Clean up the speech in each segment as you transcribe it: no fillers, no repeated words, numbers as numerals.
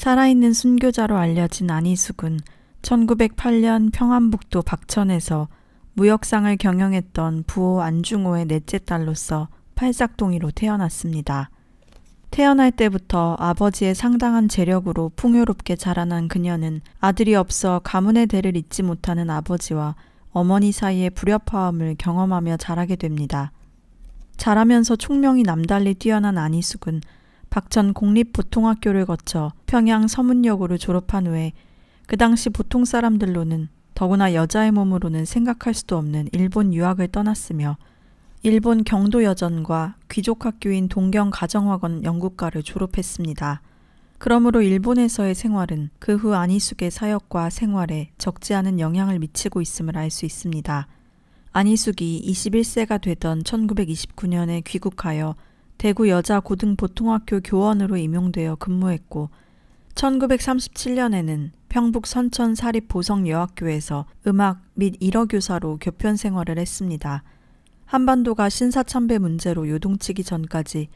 살아있는 순교자로 알려진 안희숙은 1908년 평안북도 박천에서 무역상을 경영했던 부호 안중호의 넷째 딸로서 팔싹동이로 태어났습니다. 태어날 때부터 아버지의 상당한 재력으로 풍요롭게 자라난 그녀는 아들이 없어 가문의 대를 잇지 못하는 아버지와 어머니 사이의 불협화음을 경험하며 자라게 됩니다. 자라면서 총명이 남달리 뛰어난 안희숙은 박천 공립보통학교를 거쳐 평양 서문여고를 졸업한 후에 그 당시 보통 사람들로는 더구나 여자의 몸으로는 생각할 수도 없는 일본 유학을 떠났으며 일본 경도여전과 귀족학교인 동경가정학원 연구과를 졸업했습니다. 그러므로 일본에서의 생활은 그 후 안희숙의 사역과 생활에 적지 않은 영향을 미치고 있음을 알 수 있습니다. 안희숙이 21세가 되던 1929년에 귀국하여 대구 여자고등보통학교 교원으로 임용되어 근무했고 1937년에는 평북 선천 사립보성여학교에서 음악 및 일어교사로 교편 생활을 했습니다. 한반도가 신사참배 문제로 요동치기 전까지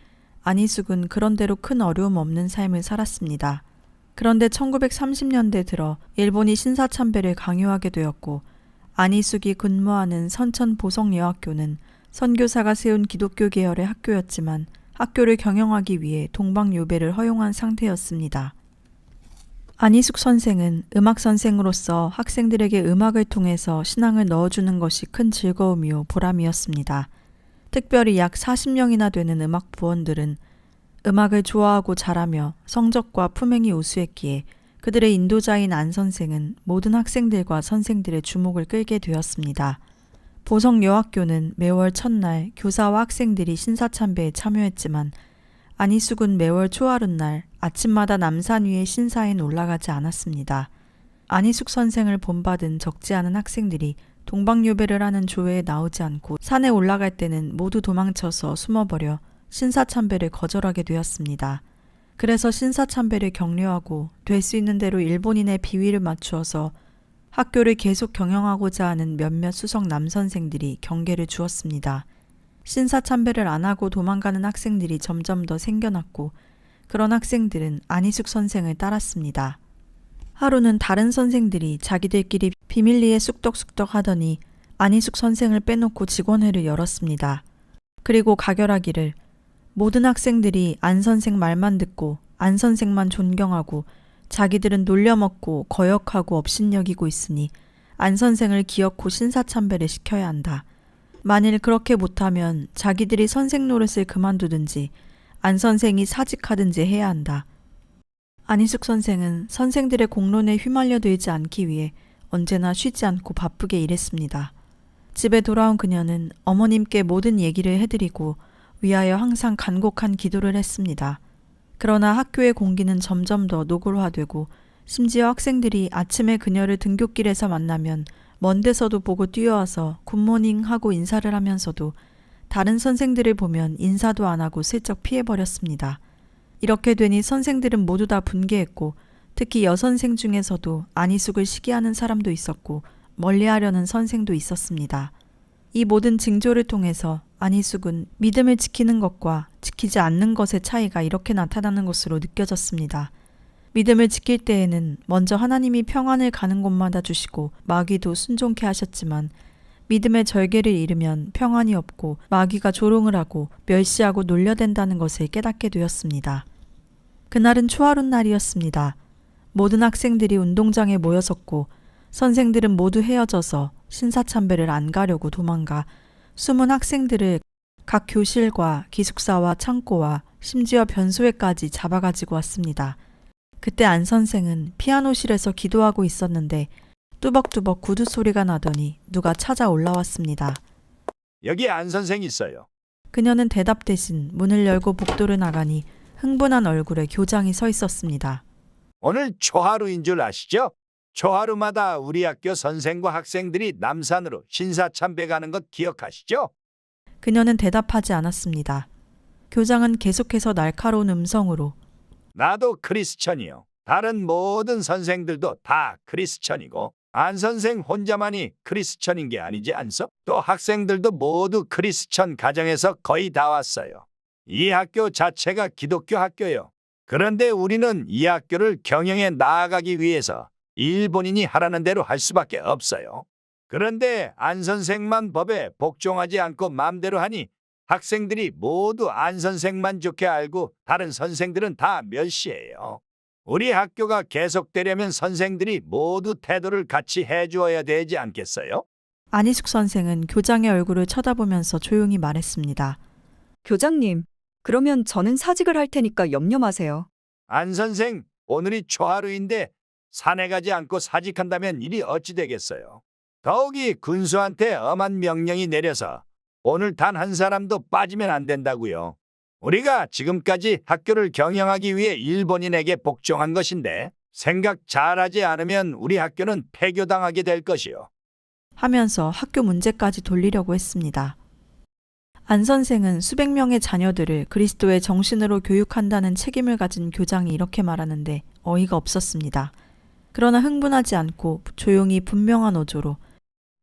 안희숙은 그런대로 큰 어려움 없는 삶을 살았습니다. 그런데 1930년대 들어 일본이 신사참배를 강요하게 되었고 안희숙이 근무하는 선천보성여학교는 선교사가 세운 기독교 계열의 학교였지만 학교를 경영하기 위해 동방요배를 허용한 상태였습니다. 안희숙 선생은 음악 선생으로서 학생들에게 음악을 통해서 신앙을 넣어주는 것이 큰 즐거움이요 보람이었습니다. 특별히 약 40명이나 되는 음악 부원들은 음악을 좋아하고 잘하며 성적과 품행이 우수했기에 그들의 인도자인 안 선생은 모든 학생들과 선생들의 주목을 끌게 되었습니다. 보성여학교는 매월 첫날 교사와 학생들이 신사참배에 참여했지만 안희숙은 매월 초하룻날 아침마다 남산 위의 신사엔 올라가지 않았습니다. 안희숙 선생을 본받은 적지 않은 학생들이 동방요배를 하는 조회에 나오지 않고 산에 올라갈 때는 모두 도망쳐서 숨어버려 신사참배를 거절하게 되었습니다. 그래서 신사참배를 격려하고 될 수 있는 대로 일본인의 비위를 맞추어서 학교를 계속 경영하고자 하는 몇몇 수석 남선생들이 경계를 주었습니다. 신사참배를 안 하고 도망가는 학생들이 점점 더 생겨났고 그런 학생들은 안희숙 선생을 따랐습니다. 하루는 다른 선생들이 자기들끼리 비밀리에 쑥덕쑥덕 하더니 안희숙 선생을 빼놓고 직원회를 열었습니다. 그리고 가결하기를 모든 학생들이 안 선생 말만 듣고 안 선생만 존경하고 자기들은 놀려먹고 거역하고 업신여기고 있으니 안 선생을 기어코 신사참배를 시켜야 한다. 만일 그렇게 못하면 자기들이 선생 노릇을 그만두든지 안 선생이 사직하든지 해야 한다. 안희숙 선생은 선생들의 공론에 휘말려들지 않기 위해 언제나 쉬지 않고 바쁘게 일했습니다. 집에 돌아온 그녀는 어머님께 모든 얘기를 해드리고 위하여 항상 간곡한 기도를 했습니다. 그러나 학교의 공기는 점점 더 노골화되고 심지어 학생들이 아침에 그녀를 등굣길에서 만나면 먼 데서도 보고 뛰어와서 굿모닝 하고 인사를 하면서도 다른 선생들을 보면 인사도 안 하고 슬쩍 피해버렸습니다. 이렇게 되니 선생들은 모두 다 분개했고 특히 여선생 중에서도 안희숙을 시기하는 사람도 있었고 멀리하려는 선생도 있었습니다. 이 모든 징조를 통해서 안희숙은 믿음을 지키는 것과 지키지 않는 것의 차이가 이렇게 나타나는 것으로 느껴졌습니다. 믿음을 지킬 때에는 먼저 하나님이 평안을 가는 곳마다 주시고 마귀도 순종케 하셨지만 믿음의 절개를 잃으면 평안이 없고 마귀가 조롱을 하고 멸시하고 놀려댄다는 것을 깨닫게 되었습니다. 그날은 초하룻날이었습니다. 모든 학생들이 운동장에 모여섰고 선생들은 모두 헤어져서 신사참배를 안 가려고 도망가 숨은 학생들을 각 교실과 기숙사와 창고와 심지어 변소에까지 잡아가지고 왔습니다. 그때 안 선생은 피아노실에서 기도하고 있었는데 뚜벅뚜벅 구두 소리가 나더니 누가 찾아 올라왔습니다. 여기 안 선생 있어요. 그녀는 대답 대신 문을 열고 복도를 나가니 흥분한 얼굴에 교장이 서 있었습니다. 오늘 초하루인 줄 아시죠? 초하루마다 우리 학교 선생과 학생들이 남산으로 신사참배 가는 것 기억하시죠? 그녀는 대답하지 않았습니다. 교장은 계속해서 날카로운 음성으로 나도 크리스천이요. 다른 모든 선생들도 다 크리스천이고 안 선생 혼자만이 크리스천인 게 아니지 않소? 또 학생들도 모두 크리스천 가정에서 거의 다 왔어요. 이 학교 자체가 기독교 학교요. 그런데 우리는 이 학교를 경영해 나아가기 위해서 일본인이 하라는 대로 할 수밖에 없어요. 그런데 안 선생만 법에 복종하지 않고 맘대로 하니 학생들이 모두 안 선생만 좋게 알고 다른 선생들은 다 멸시해요. 우리 학교가 계속되려면 선생들이 모두 태도를 같이 해주어야 되지 않겠어요? 안희숙 선생은 교장의 얼굴을 쳐다보면서 조용히 말했습니다. 교장님, 그러면 저는 사직을 할 테니까 염려 마세요. 안 선생, 오늘이 초하루인데 산에 가지 않고 사직한다면 일이 어찌 되겠어요? 더욱이 군수한테 엄한 명령이 내려서 오늘 단 한 사람도 빠지면 안 된다고요. 우리가 지금까지 학교를 경영하기 위해 일본인에게 복종한 것인데 생각 잘하지 않으면 우리 학교는 폐교당하게 될 것이요. 하면서 학교 문제까지 돌리려고 했습니다. 안 선생은 수백 명의 자녀들을 그리스도의 정신으로 교육한다는 책임을 가진 교장이 이렇게 말하는데 어이가 없었습니다. 그러나 흥분하지 않고 조용히 분명한 어조로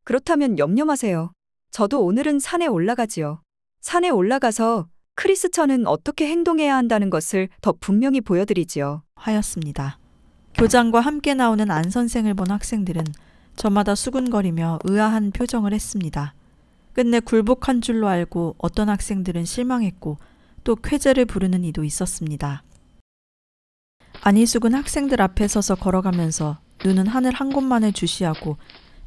그렇다면 염려 마세요. 저도 오늘은 산에 올라가지요. 산에 올라가서 크리스천은 어떻게 행동해야 한다는 것을 더 분명히 보여드리지요. 하였습니다. 교장과 함께 나오는 안 선생을 본 학생들은 저마다 수군거리며 의아한 표정을 했습니다. 끝내 굴복한 줄로 알고 어떤 학생들은 실망했고 또 쾌재를 부르는 이도 있었습니다. 안희숙은 학생들 앞에 서서 걸어가면서 눈은 하늘 한 곳만을 주시하고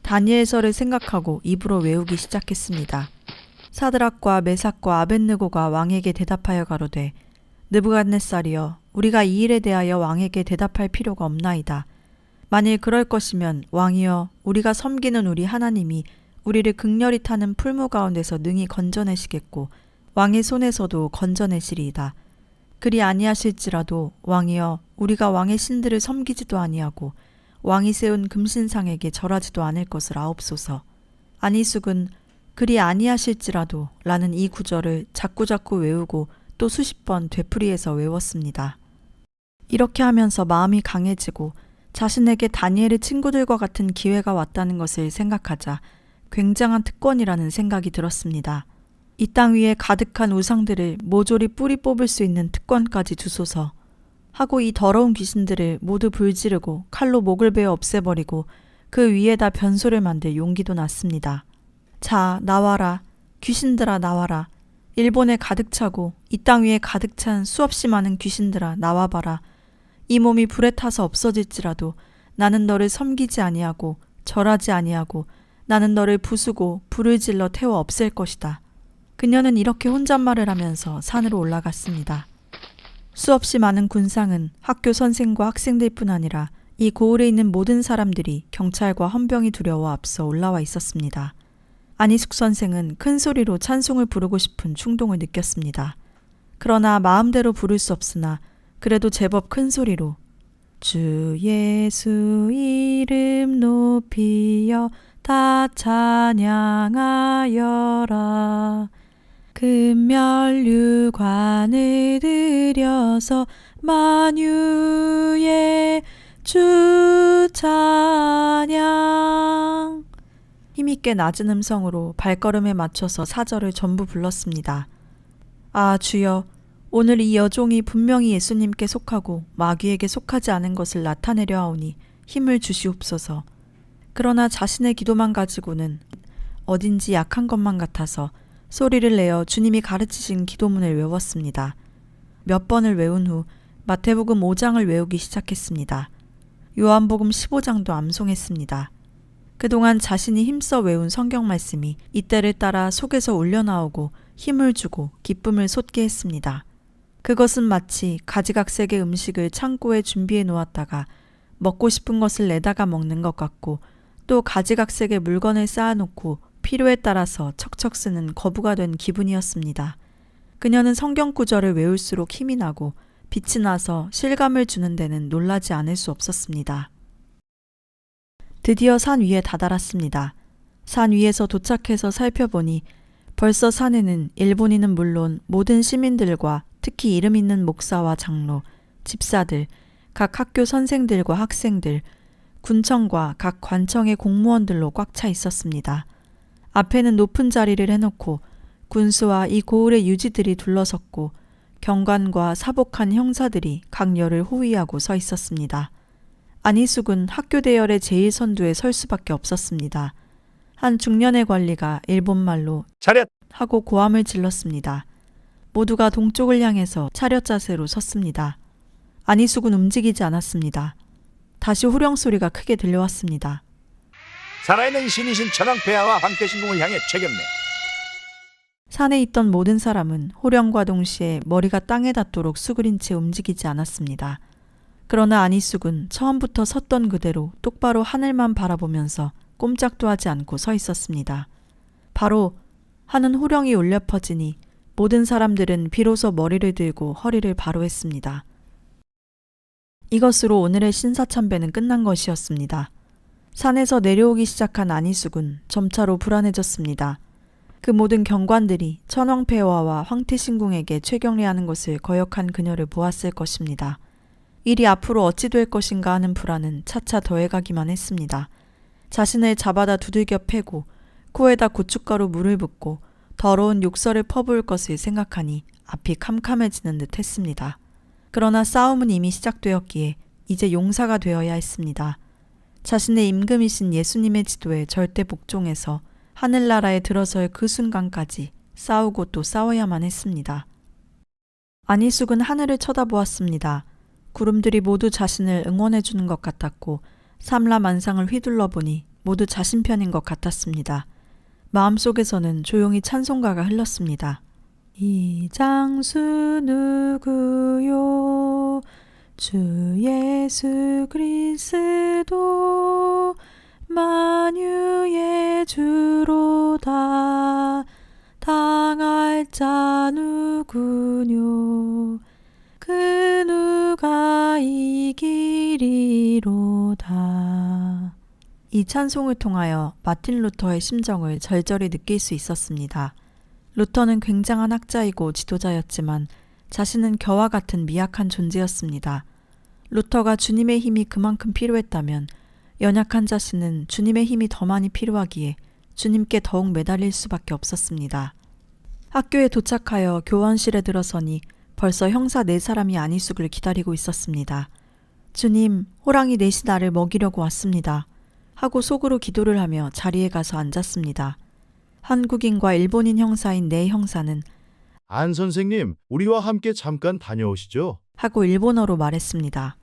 다니엘서를 생각하고 입으로 외우기 시작했습니다. 사드락과 메삭과 아벳느고가 왕에게 대답하여 가로되 느부갓네살이여 우리가 이 일에 대하여 왕에게 대답할 필요가 없나이다. 만일 그럴 것이면 왕이여 우리가 섬기는 우리 하나님이 우리를 극렬히 타는 풀무 가운데서 능히 건져내시겠고 왕의 손에서도 건져내시리이다. 그리 아니하실지라도 왕이여 우리가 왕의 신들을 섬기지도 아니하고 왕이 세운 금신상에게 절하지도 않을 것을 아옵소서. 안희숙은 그리 아니하실지라도 라는 이 구절을 자꾸자꾸 외우고 또 수십 번 되풀이해서 외웠습니다. 이렇게 하면서 마음이 강해지고 자신에게 다니엘의 친구들과 같은 기회가 왔다는 것을 생각하자 굉장한 특권이라는 생각이 들었습니다. 이 땅 위에 가득한 우상들을 모조리 뿌리 뽑을 수 있는 특권까지 주소서 하고 이 더러운 귀신들을 모두 불지르고 칼로 목을 베어 없애버리고 그 위에다 변소를 만들 용기도 났습니다. 자, 나와라. 귀신들아 나와라. 일본에 가득 차고 이 땅 위에 가득 찬 수없이 많은 귀신들아 나와봐라. 이 몸이 불에 타서 없어질지라도 나는 너를 섬기지 아니하고 절하지 아니하고 나는 너를 부수고 불을 질러 태워 없앨 것이다. 그녀는 이렇게 혼잣말을 하면서 산으로 올라갔습니다. 수없이 많은 군상은 학교 선생과 학생들뿐 아니라 이 고을에 있는 모든 사람들이 경찰과 헌병이 두려워 앞서 올라와 있었습니다. 안희숙 선생은 큰 소리로 찬송을 부르고 싶은 충동을 느꼈습니다. 그러나 마음대로 부를 수 없으나 그래도 제법 큰 소리로 주 예수 이름 높이여 다 찬양하여라. 금면류관을 들여서 만유의 주 찬양. 힘있게 낮은 음성으로 발걸음에 맞춰서 사절을 전부 불렀습니다. 아 주여, 오늘 이 여종이 분명히 예수님께 속하고 마귀에게 속하지 않은 것을 나타내려 하오니 힘을 주시옵소서. 그러나 자신의 기도만 가지고는 어딘지 약한 것만 같아서 소리를 내어 주님이 가르치신 기도문을 외웠습니다. 몇 번을 외운 후 마태복음 5장을 외우기 시작했습니다. 요한복음 15장도 암송했습니다. 그동안 자신이 힘써 외운 성경 말씀이 이때를 따라 속에서 울려나오고 힘을 주고 기쁨을 솟게 했습니다. 그것은 마치 가지각색의 음식을 창고에 준비해 놓았다가 먹고 싶은 것을 내다가 먹는 것 같고 또 가지각색의 물건을 쌓아놓고 필요에 따라서 척척 쓰는 거부가 된 기분이었습니다. 그녀는 성경 구절을 외울수록 힘이 나고 빛이 나서 실감을 주는 데는 놀라지 않을 수 없었습니다. 드디어 산 위에 다다랐습니다. 산 위에서 도착해서 살펴보니 벌써 산에는 일본인은 물론 모든 시민들과 특히 이름 있는 목사와 장로, 집사들, 각 학교 선생들과 학생들, 군청과 각 관청의 공무원들로 꽉 차 있었습니다. 앞에는 높은 자리를 해놓고 군수와 이 고을의 유지들이 둘러섰고 경관과 사복한 형사들이 강렬을 호위하고 서 있었습니다. 안희숙은 학교 대열의 제일 선두에 설 수밖에 없었습니다. 한 중년의 관리가 일본말로 차렷! 하고 고함을 질렀습니다. 모두가 동쪽을 향해서 차렷 자세로 섰습니다. 안희숙은 움직이지 않았습니다. 다시 호령 소리가 크게 들려왔습니다. 살아있는 신이신 천황폐하와 황태신궁을 향해 최경례. 산에 있던 모든 사람은 호령과 동시에 머리가 땅에 닿도록 수그린 채 움직이지 않았습니다. 그러나 안희숙은 처음부터 섰던 그대로 똑바로 하늘만 바라보면서 꼼짝도 하지 않고 서 있었습니다. 바로 하는 호령이 울려 퍼지니 모든 사람들은 비로소 머리를 들고 허리를 바로 했습니다. 이것으로 오늘의 신사참배는 끝난 것이었습니다. 산에서 내려오기 시작한 안희숙은 점차로 불안해졌습니다. 그 모든 경관들이 천황폐화와 황태신궁에게 최경례하는 것을 거역한 그녀를 보았을 것입니다. 일이 앞으로 어찌 될 것인가 하는 불안은 차차 더해가기만 했습니다. 자신을 잡아다 두들겨 패고 코에다 고춧가루 물을 붓고 더러운 욕설을 퍼부을 것을 생각하니 앞이 캄캄해지는 듯 했습니다. 그러나 싸움은 이미 시작되었기에 이제 용사가 되어야 했습니다. 자신의 임금이신 예수님의 지도에 절대 복종해서 하늘나라에 들어설 그 순간까지 싸우고 또 싸워야만 했습니다. 안희숙은 하늘을 쳐다보았습니다. 구름들이 모두 자신을 응원해 주는 것 같았고 삼라만상을 휘둘러 보니 모두 자신 편인 것 같았습니다. 마음속에서는 조용히 찬송가가 흘렀습니다. 이 장수 누구요? 주 예수 그리스도 만유의 주로다. 당할 자 누구뇨? 그 누가 이기리로다. 이 찬송을 통하여 마틴 루터의 심정을 절절히 느낄 수 있었습니다. 루터는 굉장한 학자이고 지도자였지만 자신은 겨와 같은 미약한 존재였습니다. 루터가 주님의 힘이 그만큼 필요했다면 연약한 자신은 주님의 힘이 더 많이 필요하기에 주님께 더욱 매달릴 수밖에 없었습니다. 학교에 도착하여 교원실에 들어서니 벌써 형사 4사람이 안희숙을 기다리고 있었습니다. 주님, 호랑이 넷이 나를 먹이려고 왔습니다. 하고 속으로 기도를 하며 자리에 가서 앉았습니다. 한국인과 일본인 형사인 4형사는 안 선생님, 우리와 함께 잠깐 다녀오시죠. 하고 일본어로 말했습니다.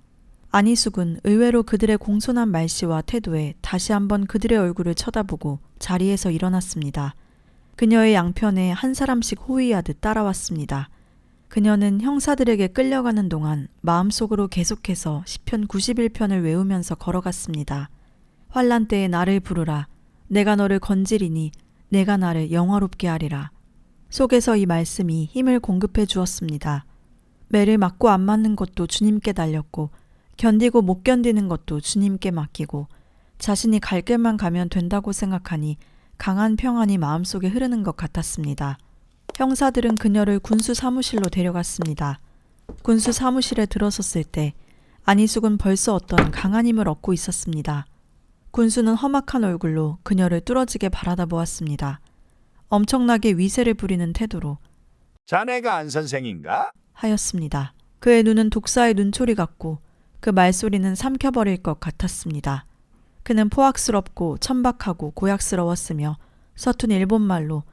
안희숙은 의외로 그들의 공손한 말씨와 태도에 다시 한번 그들의 얼굴을 쳐다보고 자리에서 일어났습니다. 그녀의 양편에 한 사람씩 호위하듯 따라왔습니다. 그녀는 형사들에게 끌려가는 동안 마음속으로 계속해서 시편 91편을 외우면서 걸어갔습니다. 환난 때에 나를 부르라. 내가 너를 건지리니 내가 나를 영화롭게 하리라. 속에서 이 말씀이 힘을 공급해 주었습니다. 매를 맞고 안 맞는 것도 주님께 달렸고 견디고 못 견디는 것도 주님께 맡기고 자신이 갈 길만 가면 된다고 생각하니 강한 평안이 마음속에 흐르는 것 같았습니다. 형사들은 그녀를 군수 사무실로 데려갔습니다. 군수 사무실에 들어섰을 때 안희숙은 벌써 어떤 강한 힘을 얻고 있었습니다. 군수는 험악한 얼굴로 그녀를 뚫어지게 바라다 보았습니다. 엄청나게 위세를 부리는 태도로 자네가 안 선생인가? 하였습니다. 그의 눈은 독사의 눈초리 같고 그 말소리는 삼켜버릴 것 같았습니다. 그는 포악스럽고 천박하고 고약스러웠으며 서툰 일본말로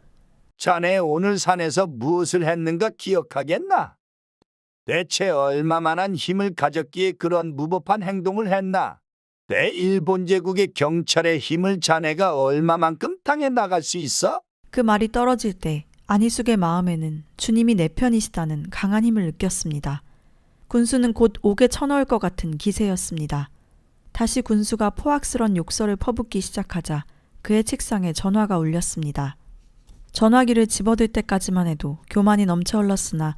자네 오늘 산에서 무엇을 했는가 기억하겠나? 대체 얼마만한 힘을 가졌기에 그런 무법한 행동을 했나? 대일본 제국의 경찰의 힘을 자네가 얼마만큼 당해 나갈 수 있어? 그 말이 떨어질 때 안희숙의 마음에는 주님이 내 편이시다는 강한 힘을 느꼈습니다. 군수는 곧 옥에 쳐넣을 것 같은 기세였습니다. 다시 군수가 포악스런 욕설을 퍼붓기 시작하자 그의 책상에 전화가 울렸습니다. 전화기를 집어들 때까지만 해도 교만이 넘쳐 흘렀으나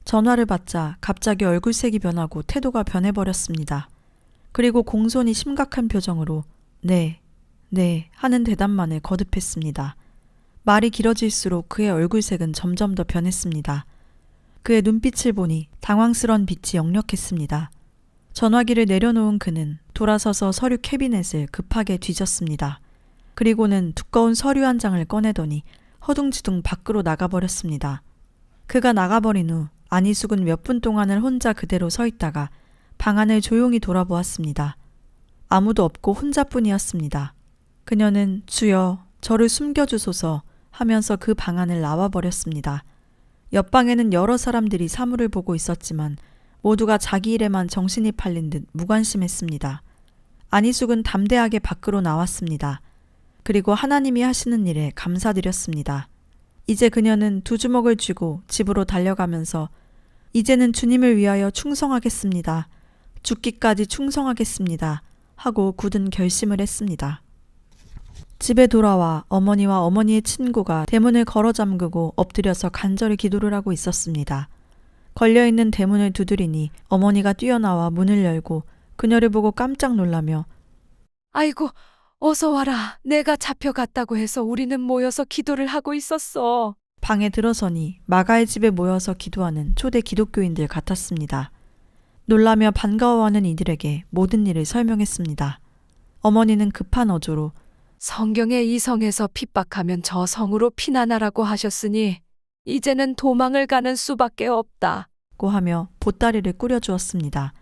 전화를 받자 갑자기 얼굴색이 변하고 태도가 변해버렸습니다. 그리고 공손히 심각한 표정으로 네 하는 대답만을 거듭했습니다. 말이 길어질수록 그의 얼굴색은 점점 더 변했습니다. 그의 눈빛을 보니 당황스런 빛이 역력했습니다. 전화기를 내려놓은 그는 돌아서서 서류 캐비넷을 급하게 뒤졌습니다. 그리고는 두꺼운 서류 한 장을 꺼내더니 허둥지둥 밖으로 나가버렸습니다. 그가 나가버린 후 안희숙은 몇 분 동안을 혼자 그대로 서 있다가 방 안을 조용히 돌아보았습니다. 아무도 없고 혼자뿐이었습니다. 그녀는 주여 저를 숨겨주소서 하면서 그 방 안을 나와버렸습니다. 옆방에는 여러 사람들이 사물을 보고 있었지만 모두가 자기 일에만 정신이 팔린 듯 무관심했습니다. 안희숙은 담대하게 밖으로 나왔습니다. 그리고 하나님이 하시는 일에 감사드렸습니다. 이제 그녀는 두 주먹을 쥐고 집으로 달려가면서 이제는 주님을 위하여 충성하겠습니다. 죽기까지 충성하겠습니다. 하고 굳은 결심을 했습니다. 집에 돌아와 어머니와 어머니의 친구가 대문을 걸어 잠그고 엎드려서 간절히 기도를 하고 있었습니다. 걸려있는 대문을 두드리니 어머니가 뛰어나와 문을 열고 그녀를 보고 깜짝 놀라며 아이고, 어서 와라. 내가 잡혀갔다고 해서 우리는 모여서 기도를 하고 있었어. 방에 들어서니 마가의 집에 모여서 기도하는 초대 기독교인들 같았습니다. 놀라며 반가워하는 이들에게 모든 일을 설명했습니다. 어머니는 급한 어조로 성경에 이 성에서 핍박하면 저 성으로 피난하라고 하셨으니 이제는 도망을 가는 수밖에 없다. 고 하며 보따리를 꾸려주었습니다.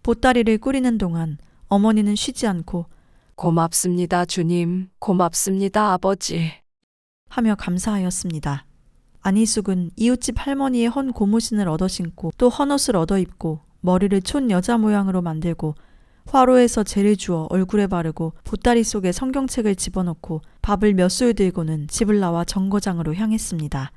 보따리를 꾸리는 동안 어머니는 쉬지 않고 고맙습니다, 주님. 고맙습니다, 아버지. 하며 감사하였습니다. 안희숙은 이웃집 할머니의 헌 고무신을 얻어 신고 또 헌옷을 얻어 입고 머리를 촌 여자 모양으로 만들고 화로에서 재를 주어 얼굴에 바르고 보따리 속에 성경책을 집어넣고 밥을 몇 술 들고는 집을 나와 정거장으로 향했습니다.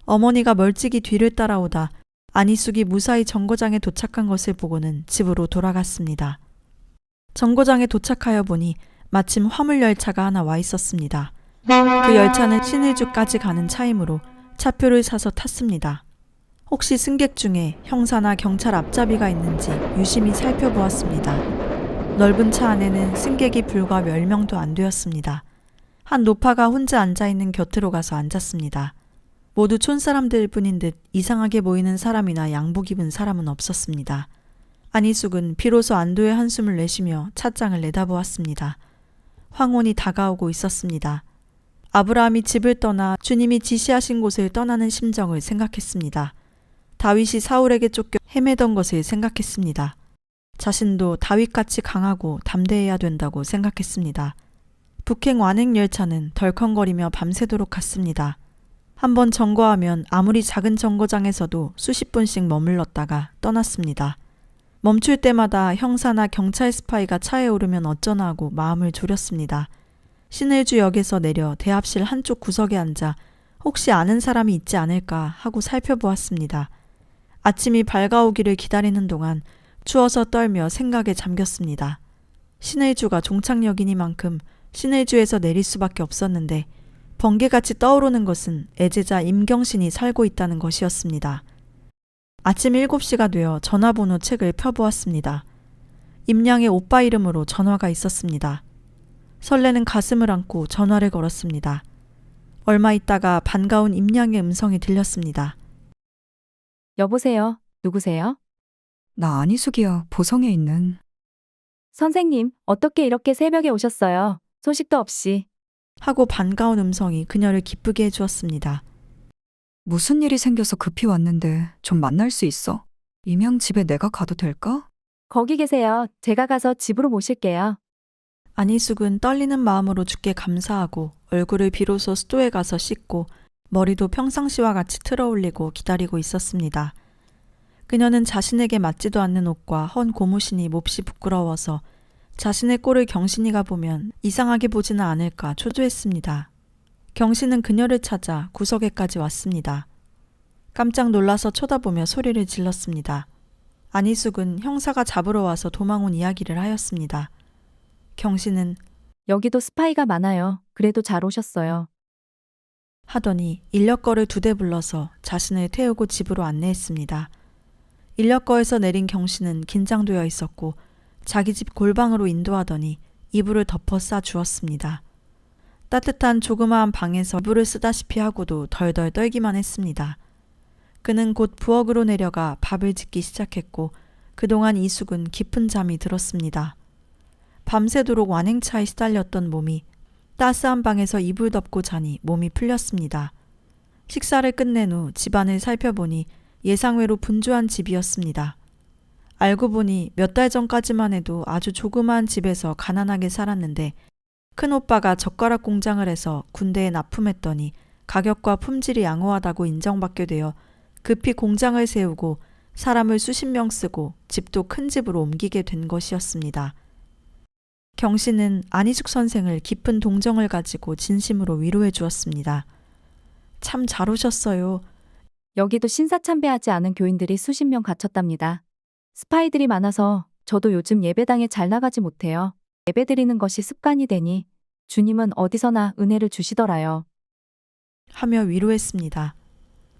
어머니가 멀찍이 뒤를 따라오다 안희숙이 무사히 정거장에 도착한 것을 보고는 집으로 돌아갔습니다. 정거장에 도착하여 보니 마침 화물열차가 하나 와 있었습니다. 그 열차는 신의주까지 가는 차이므로 차표를 사서 탔습니다. 혹시 승객 중에 형사나 경찰 앞잡이가 있는지 유심히 살펴보았습니다. 넓은 차 안에는 승객이 불과 10명도 안 되었습니다. 한 노파가 혼자 앉아있는 곁으로 가서 앉았습니다. 모두 촌사람들 뿐인 듯 이상하게 보이는 사람이나 양복 입은 사람은 없었습니다. 안희숙은 비로소 안도의 한숨을 내쉬며 찻장을 내다보았습니다. 황혼이 다가오고 있었습니다. 아브라함이 집을 떠나 주님이 지시하신 곳을 떠나는 심정을 생각했습니다. 다윗이 사울에게 쫓겨 헤매던 것을 생각했습니다. 자신도 다윗같이 강하고 담대해야 된다고 생각했습니다. 북행 완행 열차는 덜컹거리며 밤새도록 갔습니다. 한번 정거하면 아무리 작은 정거장에서도 수십 분씩 머물렀다가 떠났습니다. 멈출 때마다 형사나 경찰 스파이가 차에 오르면 어쩌나 하고 마음을 졸였습니다. 신을주역에서 내려 대합실 한쪽 구석에 앉아 혹시 아는 사람이 있지 않을까 하고 살펴보았습니다. 아침이 밝아오기를 기다리는 동안 추워서 떨며 생각에 잠겼습니다. 신을주가 종착역이니만큼 신을주에서 내릴 수밖에 없었는데 번개같이 떠오르는 것은 애제자 임경신이 살고 있다는 것이었습니다. 아침 7시가 되어 전화번호 책을 펴보았습니다. 임양의 오빠 이름으로 전화가 있었습니다. 설레는 가슴을 안고 전화를 걸었습니다. 얼마 있다가 반가운 임양의 음성이 들렸습니다. 여보세요? 누구세요? 나 안희숙이야. 보성에 있는. 선생님, 어떻게 이렇게 새벽에 오셨어요? 소식도 없이. 하고 반가운 음성이 그녀를 기쁘게 해주었습니다. 무슨 일이 생겨서 급히 왔는데 좀 만날 수 있어? 임양 집에 내가 가도 될까? 거기 계세요. 제가 가서 집으로 모실게요. 안희숙은 떨리는 마음으로 주께 감사하고 얼굴을 비로소 수도에 가서 씻고 머리도 평상시와 같이 틀어올리고 기다리고 있었습니다. 그녀는 자신에게 맞지도 않는 옷과 헌 고무신이 몹시 부끄러워서 자신의 꼴을 경신이가 보면 이상하게 보지는 않을까 초조했습니다. 경신은 그녀를 찾아 구석에까지 왔습니다. 깜짝 놀라서 쳐다보며 소리를 질렀습니다. 안희숙은 형사가 잡으러 와서 도망 온 이야기를 하였습니다. 경신은 여기도 스파이가 많아요. 그래도 잘 오셨어요. 하더니 인력거를 2대 불러서 자신을 태우고 집으로 안내했습니다. 인력거에서 내린 경신은 긴장되어 있었고 자기 집 골방으로 인도하더니 이불을 덮어 싸 주었습니다. 따뜻한 조그마한 방에서 이불을 쓰다시피 하고도 덜덜 떨기만 했습니다. 그는 곧 부엌으로 내려가 밥을 짓기 시작했고 그동안 이숙은 깊은 잠이 들었습니다. 밤새도록 완행차에 시달렸던 몸이 따스한 방에서 이불 덮고 자니 몸이 풀렸습니다. 식사를 끝낸 후 집안을 살펴보니 예상외로 분주한 집이었습니다. 알고 보니 몇 달 전까지만 해도 아주 조그마한 집에서 가난하게 살았는데 큰오빠가 젓가락 공장을 해서 군대에 납품했더니 가격과 품질이 양호하다고 인정받게 되어 급히 공장을 세우고 사람을 수십 명 쓰고 집도 큰 집으로 옮기게 된 것이었습니다. 경 씨는 안희숙 선생을 깊은 동정을 가지고 진심으로 위로해 주었습니다. 참 잘 오셨어요. 여기도 신사참배하지 않은 교인들이 수십 명 갇혔답니다. 스파이들이 많아서 저도 요즘 예배당에 잘 나가지 못해요. 예배드리는 것이 습관이 되니 주님은 어디서나 은혜를 주시더라요. 하며 위로했습니다.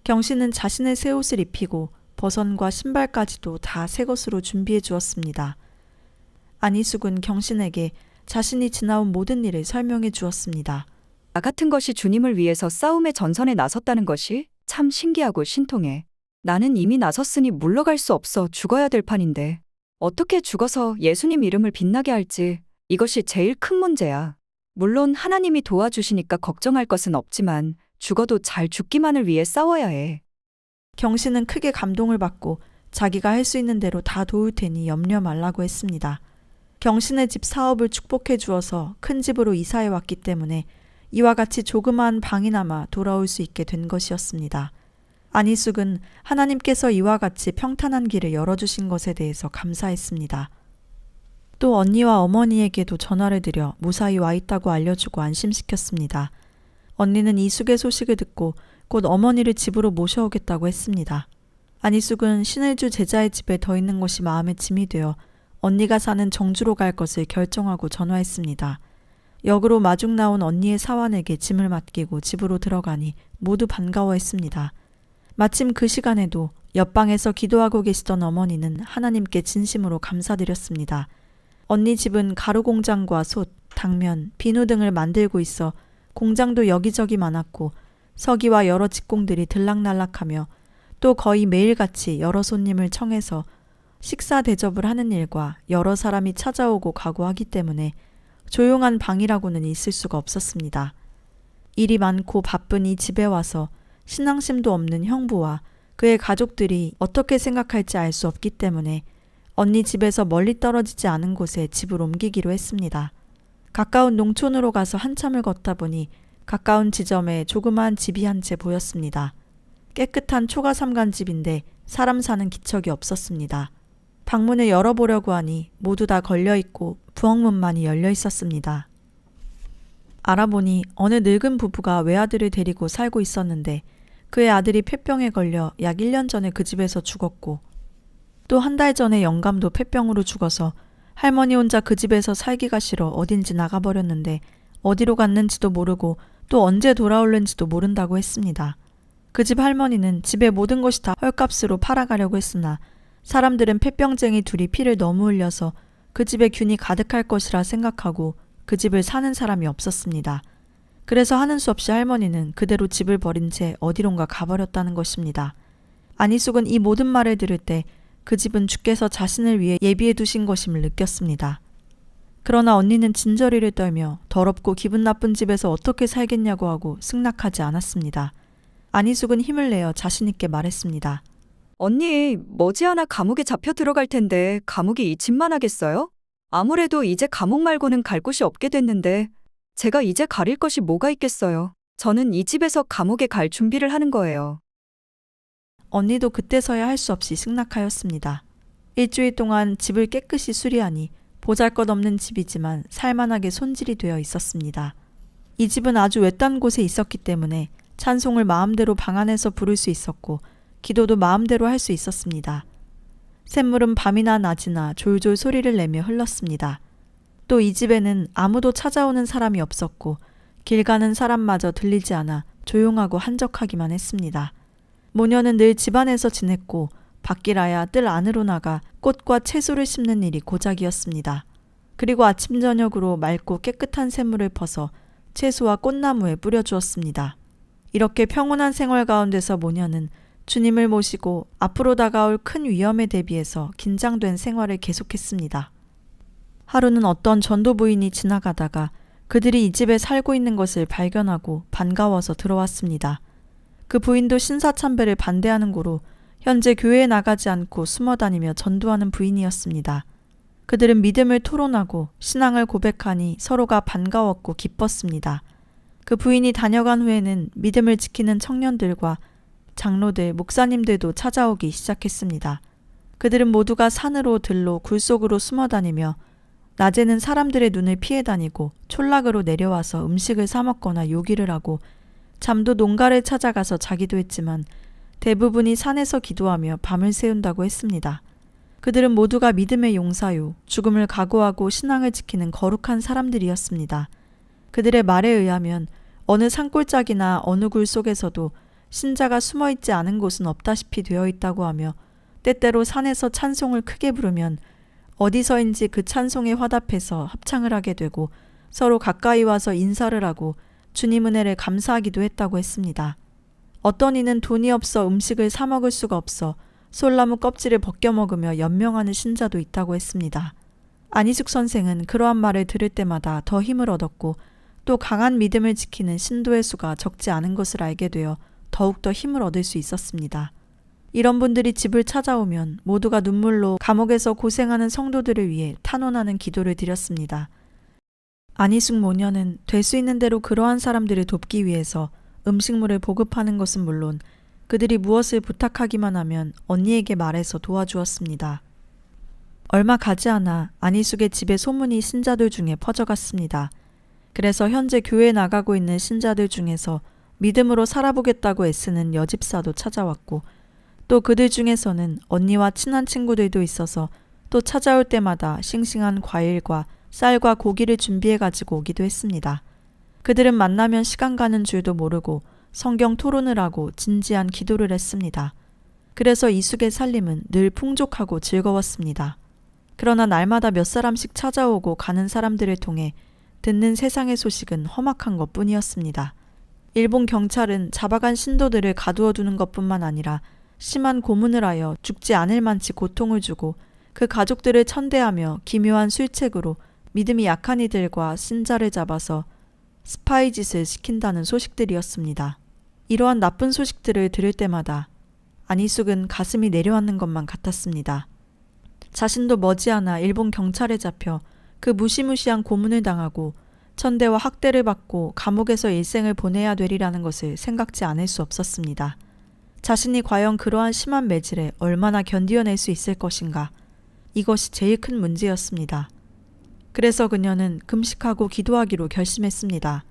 경 씨는 자신의 새 옷을 입히고 버선과 신발까지도 다 새 것으로 준비해 주었습니다. 안희숙은 경신에게 자신이 지나온 모든 일을 설명해 주었습니다. 나 같은 것이 주님을 위해서 싸움의 전선에 나섰다는 것이 참 신기하고 신통해. 나는 이미 나섰으니 물러갈 수 없어 죽어야 될 판인데 어떻게 죽어서 예수님 이름을 빛나게 할지 이것이 제일 큰 문제야. 물론 하나님이 도와주시니까 걱정할 것은 없지만 죽어도 잘 죽기만을 위해 싸워야 해. 경신은 크게 감동을 받고 자기가 할 수 있는 대로 다 도울 테니 염려 말라고 했습니다. 경신의 집 사업을 축복해 주어서 큰 집으로 이사해 왔기 때문에 이와 같이 조그마한 방이나마 돌아올 수 있게 된 것이었습니다. 안희숙은 하나님께서 이와 같이 평탄한 길을 열어주신 것에 대해서 감사했습니다. 또 언니와 어머니에게도 전화를 드려 무사히 와 있다고 알려주고 안심시켰습니다. 언니는 이숙의 소식을 듣고 곧 어머니를 집으로 모셔오겠다고 했습니다. 안희숙은 신을주 제자의 집에 더 있는 것이 마음에 짐이 되어 언니가 사는 정주로 갈 것을 결정하고 전화했습니다. 역으로 마중 나온 언니의 사환에게 짐을 맡기고 집으로 들어가니 모두 반가워했습니다. 마침 그 시간에도 옆방에서 기도하고 계시던 어머니는 하나님께 진심으로 감사드렸습니다. 언니 집은 가루 공장과 솥, 당면, 비누 등을 만들고 있어 공장도 여기저기 많았고 서기와 여러 직공들이 들락날락하며 또 거의 매일같이 여러 손님을 청해서 식사 대접을 하는 일과 여러 사람이 찾아오고 가고 하기 때문에 조용한 방이라고는 있을 수가 없었습니다. 일이 많고 바쁜 이 집에 와서 신앙심도 없는 형부와 그의 가족들이 어떻게 생각할지 알 수 없기 때문에 언니 집에서 멀리 떨어지지 않은 곳에 집을 옮기기로 했습니다. 가까운 농촌으로 가서 한참을 걷다 보니 가까운 지점에 조그마한 집이 한 채 보였습니다. 깨끗한 초가삼간집인데 사람 사는 기척이 없었습니다. 방문을 열어보려고 하니 모두 다 걸려있고 부엌문만이 열려 있었습니다. 알아보니 어느 늙은 부부가 외아들을 데리고 살고 있었는데 그의 아들이 폐병에 걸려 약 1년 전에 그 집에서 죽었고 또 한 달 전에 영감도 폐병으로 죽어서 할머니 혼자 그 집에서 살기가 싫어 어딘지 나가버렸는데 어디로 갔는지도 모르고 또 언제 돌아올는지도 모른다고 했습니다. 그 집 할머니는 집의 모든 것이 다 헐값으로 팔아가려고 했으나 사람들은 폐병쟁이 둘이 피를 너무 흘려서 그 집에 균이 가득할 것이라 생각하고 그 집을 사는 사람이 없었습니다. 그래서 하는 수 없이 할머니는 그대로 집을 버린 채 어디론가 가버렸다는 것입니다. 안희숙은 이 모든 말을 들을 때 그 집은 주께서 자신을 위해 예비해 두신 것임을 느꼈습니다. 그러나 언니는 진저리를 떨며 더럽고 기분 나쁜 집에서 어떻게 살겠냐고 하고 승낙하지 않았습니다. 안희숙은 힘을 내어 자신 있게 말했습니다. 언니, 머지않아 감옥에 잡혀 들어갈 텐데 감옥이 이 집만 하겠어요? 아무래도 이제 감옥 말고는 갈 곳이 없게 됐는데 제가 이제 가릴 것이 뭐가 있겠어요. 저는 이 집에서 감옥에 갈 준비를 하는 거예요. 언니도 그때서야 할 수 없이 승낙하였습니다. 일주일 동안 집을 깨끗이 수리하니 보잘것없는 집이지만 살만하게 손질이 되어 있었습니다. 이 집은 아주 외딴 곳에 있었기 때문에 찬송을 마음대로 방 안에서 부를 수 있었고 기도도 마음대로 할 수 있었습니다. 샘물은 밤이나 낮이나 졸졸 소리를 내며 흘렀습니다. 또 이 집에는 아무도 찾아오는 사람이 없었고 길 가는 사람마저 들리지 않아 조용하고 한적하기만 했습니다. 모녀는 늘 집안에서 지냈고 밖이라야 뜰 안으로 나가 꽃과 채소를 심는 일이 고작이었습니다. 그리고 아침 저녁으로 맑고 깨끗한 샘물을 퍼서 채소와 꽃나무에 뿌려주었습니다. 이렇게 평온한 생활 가운데서 모녀는 주님을 모시고 앞으로 다가올 큰 위험에 대비해서 긴장된 생활을 계속했습니다. 하루는 어떤 전도 부인이 지나가다가 그들이 이 집에 살고 있는 것을 발견하고 반가워서 들어왔습니다. 그 부인도 신사참배를 반대하는 고로 현재 교회에 나가지 않고 숨어 다니며 전도하는 부인이었습니다. 그들은 믿음을 토론하고 신앙을 고백하니 서로가 반가웠고 기뻤습니다. 그 부인이 다녀간 후에는 믿음을 지키는 청년들과 장로들, 목사님들도 찾아오기 시작했습니다. 그들은 모두가 산으로 들로 굴 속으로 숨어 다니며 낮에는 사람들의 눈을 피해 다니고 촌락으로 내려와서 음식을 사 먹거나 요기를 하고 잠도 농가를 찾아가서 자기도 했지만 대부분이 산에서 기도하며 밤을 새운다고 했습니다. 그들은 모두가 믿음의 용사요, 죽음을 각오하고 신앙을 지키는 거룩한 사람들이었습니다. 그들의 말에 의하면 어느 산골짜기나 어느 굴 속에서도 신자가 숨어있지 않은 곳은 없다시피 되어 있다고 하며 때때로 산에서 찬송을 크게 부르면 어디서인지 그 찬송에 화답해서 합창을 하게 되고 서로 가까이 와서 인사를 하고 주님 은혜를 감사하기도 했다고 했습니다. 어떤 이는 돈이 없어 음식을 사 먹을 수가 없어 솔나무 껍질을 벗겨 먹으며 연명하는 신자도 있다고 했습니다. 안희숙 선생은 그러한 말을 들을 때마다 더 힘을 얻었고 또 강한 믿음을 지키는 신도의 수가 적지 않은 것을 알게 되어 더욱더 힘을 얻을 수 있었습니다. 이런 분들이 집을 찾아오면 모두가 눈물로 감옥에서 고생하는 성도들을 위해 탄원하는 기도를 드렸습니다. 안희숙 모녀는 될 수 있는 대로 그러한 사람들을 돕기 위해서 음식물을 보급하는 것은 물론 그들이 무엇을 부탁하기만 하면 언니에게 말해서 도와주었습니다. 얼마 가지 않아 안희숙의 집에 소문이 신자들 중에 퍼져갔습니다. 그래서 현재 교회에 나가고 있는 신자들 중에서 믿음으로 살아보겠다고 애쓰는 여집사도 찾아왔고 또 그들 중에서는 언니와 친한 친구들도 있어서 또 찾아올 때마다 싱싱한 과일과 쌀과 고기를 준비해 가지고 오기도 했습니다. 그들은 만나면 시간 가는 줄도 모르고 성경 토론을 하고 진지한 기도를 했습니다. 그래서 이숙의 살림은 늘 풍족하고 즐거웠습니다. 그러나 날마다 몇 사람씩 찾아오고 가는 사람들을 통해 듣는 세상의 소식은 험악한 것뿐이었습니다. 일본 경찰은 잡아간 신도들을 가두어 두는 것뿐만 아니라 심한 고문을 하여 죽지 않을 만치 고통을 주고 그 가족들을 천대하며 기묘한 술책으로 믿음이 약한 이들과 신자를 잡아서 스파이 짓을 시킨다는 소식들이었습니다. 이러한 나쁜 소식들을 들을 때마다 안희숙은 가슴이 내려앉는 것만 같았습니다. 자신도 머지않아 일본 경찰에 잡혀 그 무시무시한 고문을 당하고 천대와 학대를 받고 감옥에서 일생을 보내야 되리라는 것을 생각지 않을 수 없었습니다. 자신이 과연 그러한 심한 매질에 얼마나 견디어낼 수 있을 것인가. 이것이 제일 큰 문제였습니다. 그래서 그녀는 금식하고 기도하기로 결심했습니다.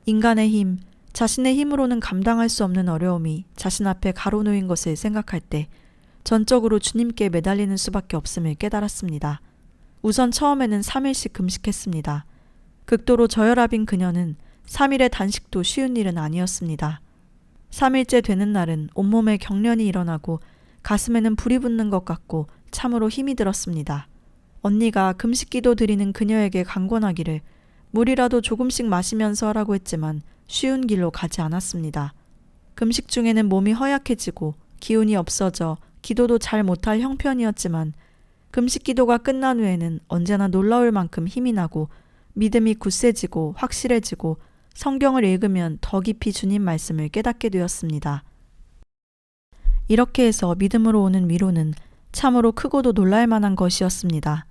인간의 힘, 자신의 힘으로는 감당할 수 없는 어려움이 자신 앞에 가로놓인 것을 생각할 때 전적으로 주님께 매달리는 수밖에 없음을 깨달았습니다. 우선 처음에는 3일씩 금식했습니다. 극도로 저혈압인 그녀는 3일의 단식도 쉬운 일은 아니었습니다. 3일째 되는 날은 온몸에 경련이 일어나고 가슴에는 불이 붙는 것 같고 참으로 힘이 들었습니다. 언니가 금식기도 드리는 그녀에게 강권하기를 물이라도 조금씩 마시면서 하라고 했지만 쉬운 길로 가지 않았습니다. 금식 중에는 몸이 허약해지고 기운이 없어져 기도도 잘 못할 형편이었지만 금식 기도가 끝난 후에는 언제나 놀라울 만큼 힘이 나고 믿음이 굳세지고 확실해지고 성경을 읽으면 더 깊이 주님 말씀을 깨닫게 되었습니다. 이렇게 해서 믿음으로 오는 위로는 참으로 크고도 놀랄 만한 것이었습니다.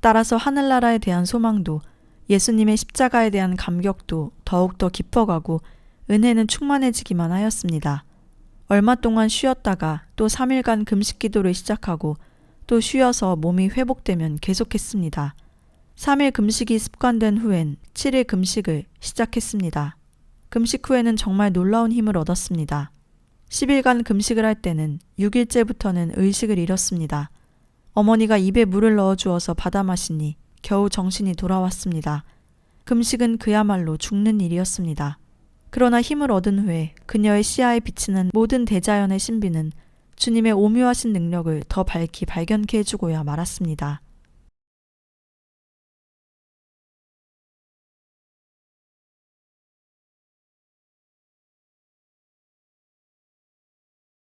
따라서 하늘나라에 대한 소망도 예수님의 십자가에 대한 감격도 더욱더 깊어가고 은혜는 충만해지기만 하였습니다. 얼마 동안 쉬었다가 또 3일간 금식 기도를 시작하고 또 쉬어서 몸이 회복되면 계속했습니다. 3일 금식이 습관된 후엔 7일 금식을 시작했습니다. 금식 후에는 정말 놀라운 힘을 얻었습니다. 10일간 금식을 할 때는 6일째부터는 의식을 잃었습니다. 어머니가 입에 물을 넣어주어서 받아 마시니 겨우 정신이 돌아왔습니다. 금식은 그야말로 죽는 일이었습니다. 그러나 힘을 얻은 후에 그녀의 시야에 비치는 모든 대자연의 신비는 주님의 오묘하신 능력을 더 밝히 발견케 해주고야 말았습니다.